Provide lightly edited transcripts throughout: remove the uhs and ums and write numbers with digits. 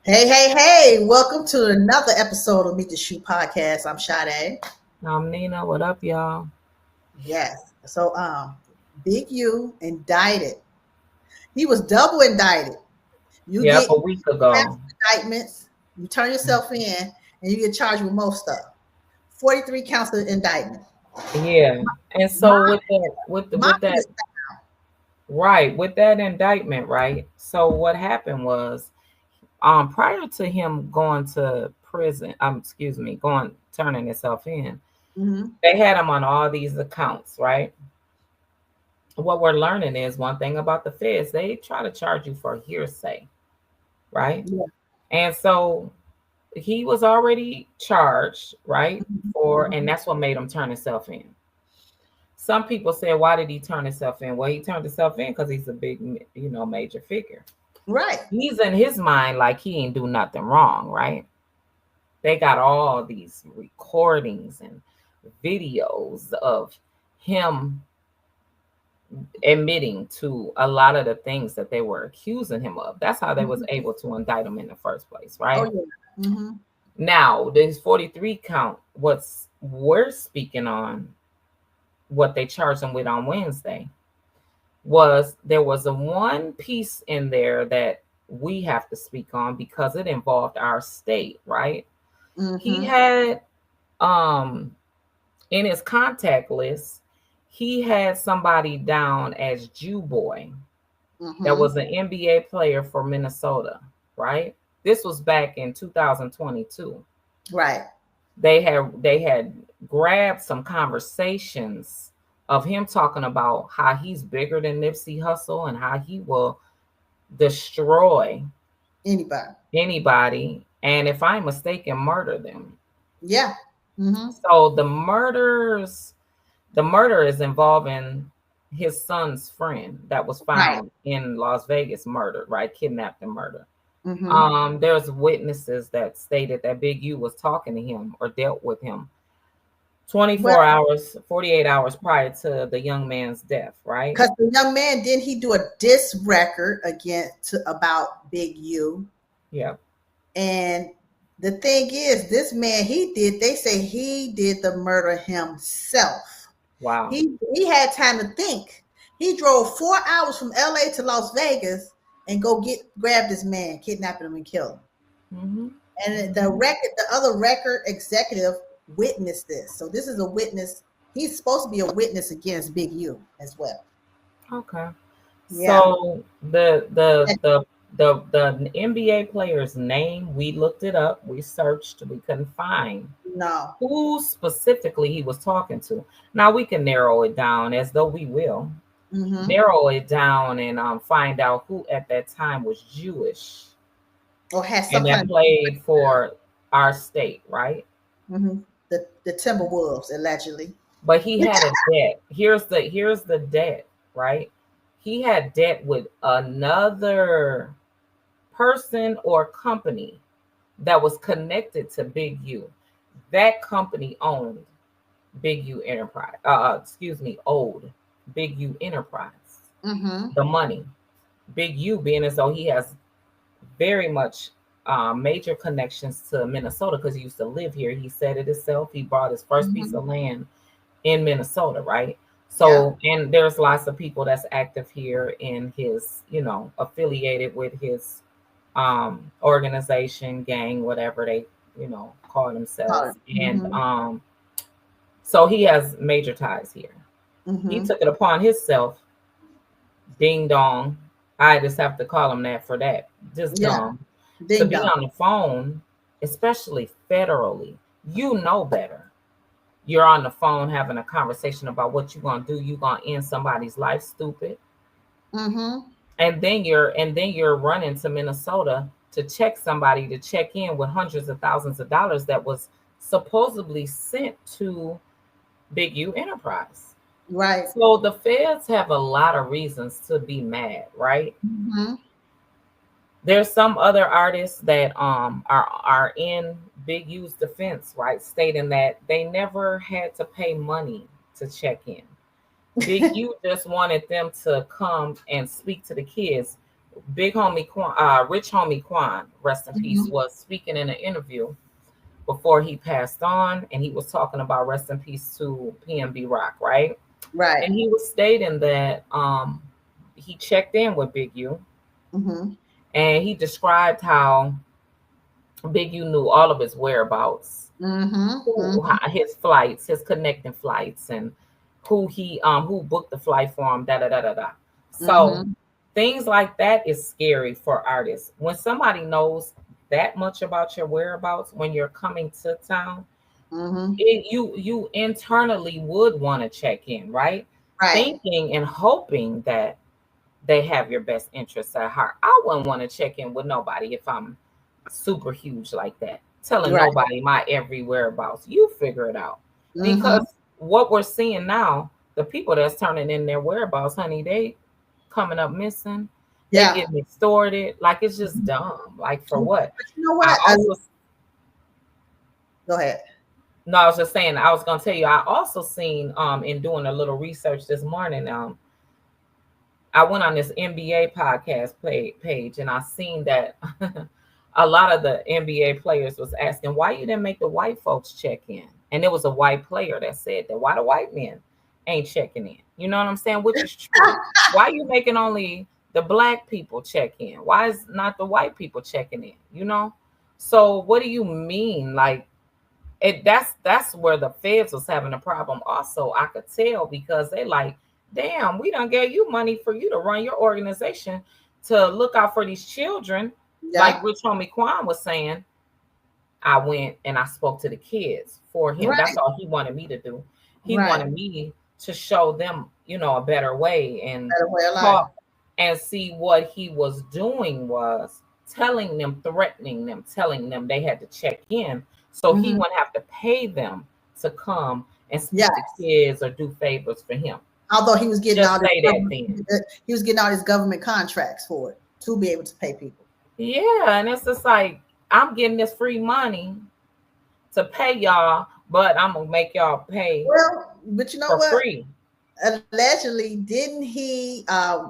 Hey, hey, hey, welcome to another episode of Meet the Shoe Podcast. I'm Sade. I'm Nina. What up, y'all? Yes. Big U indicted. He was double indicted. You Yep, get a week half ago. indictments, you turn yourself in, and you get charged with most stuff. 43 counts of indictment. Yeah. And Mine, so with mine that is right, with that indictment, right? So what happened was prior to him going to prison, going turning himself in, mhm. they had him on all these accounts, right? What we're learning is one thing about the feds, they try to charge you for hearsay, right? Yeah. And so he was already charged, right? And Mhm. that's what made him turn himself in. Some people say, why did he turn himself in? Well, he turned himself in because he's a big, major figure. Right. He's in his mind like he ain't do nothing wrong, right? They got all these recordings and videos of him admitting to a lot of the things that they were accusing him of. That's how they was Mhm. able to indict him in the first place, Oh, right? yeah. Now, this 43 count, what's we're speaking on, what they charged him with on Wednesday, was there was a one piece in there that we have to speak on because it involved our state, right? He Hmm. had in his contact list, he had somebody down as Jew Boy that Hmm. was an NBA player for Minnesota, right? This was back in 2022. Right. They had grabbed some conversations of him talking about how he's bigger than Nipsey Hussle and how he will destroy Anybody. anybody, and if I'm mistaken, murder them. Yeah. Hmm. So the murder is involving his son's friend that was Right. found in Las Vegas, murdered, right? Kidnapped and murdered. Hmm. There's witnesses that stated that Big U was talking to him or dealt with him Well, 24 hours, 48 hours prior to the young man's death, right? because the young man, didn't he do a diss record about Big U? Yeah. And the thing is, this man, they say he did the murder himself. Wow. He had time to think. He drove 4 hours from LA to Las Vegas and grab this man, kidnap him and kill him. Hmm. And Hmm. the other record executive witnessed this. So this is a witness. He's supposed to be a witness against Big U as well. Okay. Yeah. So the NBA player's name, we looked it up, we searched, we couldn't find No. who specifically he was talking to. Now we can narrow it down as though we will Mm-hmm. narrow it down and find out who at that time was Jewish Or has and some that kind played for our state, right? of the Timberwolves allegedly. But he had a debt. Here's the debt, right? He had debt with another person or company that was connected to Big U. That company owned Big U Enterprise. Owed Big U Enterprise Mm-hmm. the money. Big U being as though he has very much major connections to Minnesota because he used to live here. He said it himself. He bought his first piece Mm-hmm. of land in Minnesota, right? Yeah. So, and there's lots of people that's active here in his, affiliated with his organization, gang, whatever they, call themselves. And Mm-hmm. so he has major ties here. He Mm-hmm. took it upon himself, ding dong. I just have to call him that for that. Just Yeah. dumb. To Ding be dong. on the phone, especially federally, you know better. You're on the phone having a conversation about what you're gonna do. You're gonna end somebody's life, stupid. Mm-hmm. And then you're running to Minnesota to check somebody to check in with hundreds of thousands of dollars that was supposedly sent to Big U Enterprise. Right. So the feds have a lot of reasons to be mad, right? Mm-hmm. There's some other artists that are in Big U's defense, right, stating that they never had to pay money to check in. Big U just wanted them to come and speak to the kids. Big homie Rich homie Quan, rest in peace, was speaking in an interview before he passed on, and he was talking about rest in peace to PNB Rock, right? Right. And he was stating that he checked in with Big U, and he described how Big U knew all of his whereabouts, his flights, his connecting flights, and who booked the flight for him, da da da da da. So things like that is scary for artists. When somebody knows that much about your whereabouts when you're coming to town, you internally would want to check in, right? Thinking and hoping that they have your best interests at heart. I wouldn't want to check in with nobody if I'm super huge like that, telling nobody my every whereabouts. You figure it out. Because what we're seeing now, the people that's turning in their whereabouts, honey, they coming up missing. They getting extorted. Like, it's just dumb. Like, for what? But you know what? Go ahead. No, I was just saying, I was going to tell you, I also seen, in doing a little research this morning, I went on this NBA podcast page, and I seen that a lot of the NBA players was asking, why you didn't make the white folks check in? And it was a white player that said that, why the white men ain't checking in? You know what I'm saying? Which is true. Why you making only the black people check in? Why is not the white people checking in? You know? So what do you mean? Like, that's where the feds was having a problem. Also, I could tell, because they like, damn, we done gave you money for you to run your organization to look out for these children. Like Rich homie Quan was saying, I went and I spoke to the kids for him. That's all he wanted me to do. He wanted me to show them, you know, a better way and talk and see what he was doing was telling them, threatening them, telling them they had to check in. So he wouldn't have to pay them to come and speak to kids or do favors for him. Although he was getting he was getting all his government contracts for it to be able to pay people. Yeah, and it's just like, I'm getting this free money to pay y'all, but I'm gonna make y'all pay. Well, but you know for what? Free. Allegedly, didn't he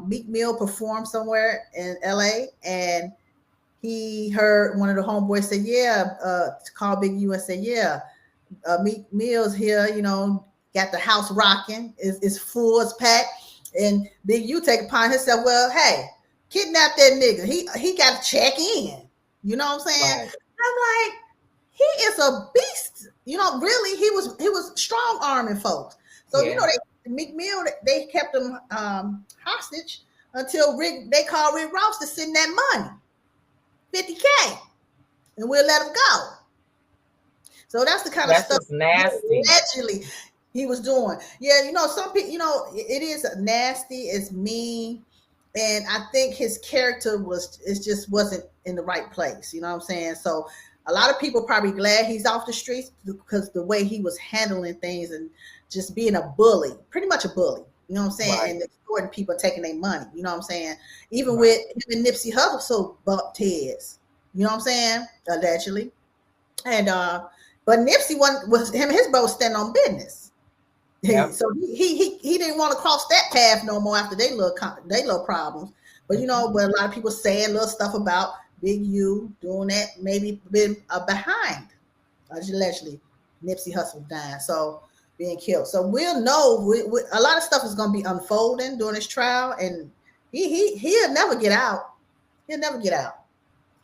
Meek Mill perform somewhere in LA, and he heard one of the homeboys say, to call Big U and say, Meek Mill's here, you know, got the house rocking, it's full, it's packed, and Big U take upon himself, well, hey, kidnap that nigga. He got to check in. You know what I'm saying? Right. I'm like, he is a beast. You know, really, he was strong arming folks. So you know, Meek Mill, they kept him hostage until they called Rick Ross to send that money, $50K, and we'll let him go. So that's the kind of stuff nasty. Allegedly he was doing. Yeah, you know, some people, you know, it is nasty, it's mean, and I think his character just wasn't in the right place. You know what I'm saying? So a lot of people probably glad he's off the streets because the way he was handling things and just being a bully, pretty much a bully. You know what I'm saying? Right. And extorting people, taking their money. You know what I'm saying? Even with him and Nipsey Hussle bumped heads. You know what I'm saying? Allegedly. And but Nipsey was him and his bro standing on business. Yep. So he didn't want to cross that path no more after they little problems. But you know, but a lot of people saying little stuff about Big U doing that, maybe been behind allegedly Nipsey Hussle dying, so being killed. So we'll know a lot of stuff is going to be unfolding during this trial, and he'll never get out. He'll never get out.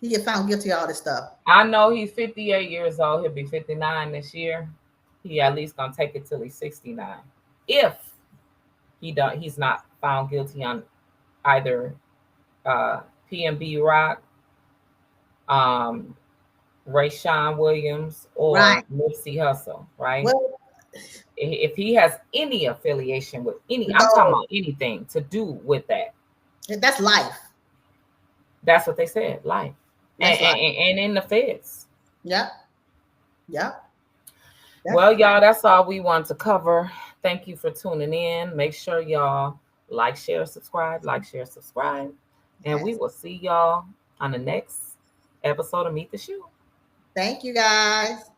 He get found guilty of all this stuff. I know he's 58 years old. He'll be 59 this year. He at least gonna take it till he's 69. If he's not found guilty on either PNB Rock, Rayshawn Williams, or Nipsey Hussle, right? Well, if he has any affiliation with I'm talking about anything to do with that. That's life. That's what they said, life. And in the feds. Yeah. Well, y'all, that's all we want to cover. Thank you for tuning in. Make sure y'all like, share, subscribe. And we will see y'all on the next episode of Meet the Shoe. Thank you, guys.